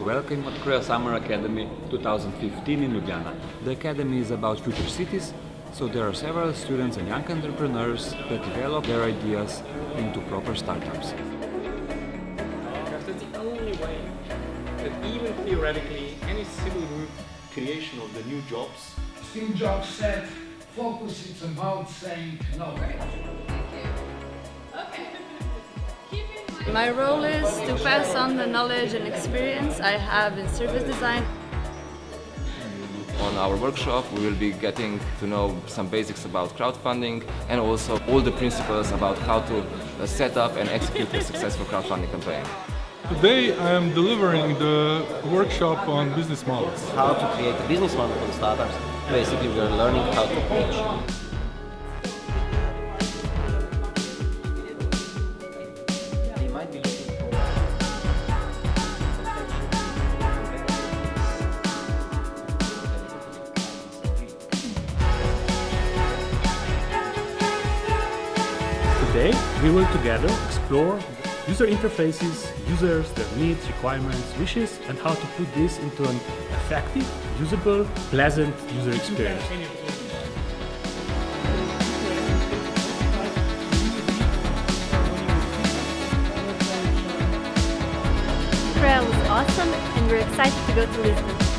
Welcome at Crea Summer Academy 2015 in Ljubljana. The academy is about future cities, so there are several students and young entrepreneurs that develop their ideas into proper startups. Because that's the only way that even theoretically any civil group creation of the new jobs. Steve Jobs said, focus is about saying no. My role is to pass on the knowledge and experience I have in service design. On our workshop we will be getting to know some basics about crowdfunding and also all the principles about how to set up and execute a successful crowdfunding campaign. Today I am delivering the workshop on business models. How to create a business model for the startups. Basically we are learning how to pitch. Today, we will together explore user interfaces, users, their needs, requirements, wishes, and how to put this into an effective, usable, pleasant user experience. Crea was awesome, and we're excited to go to Lisbon.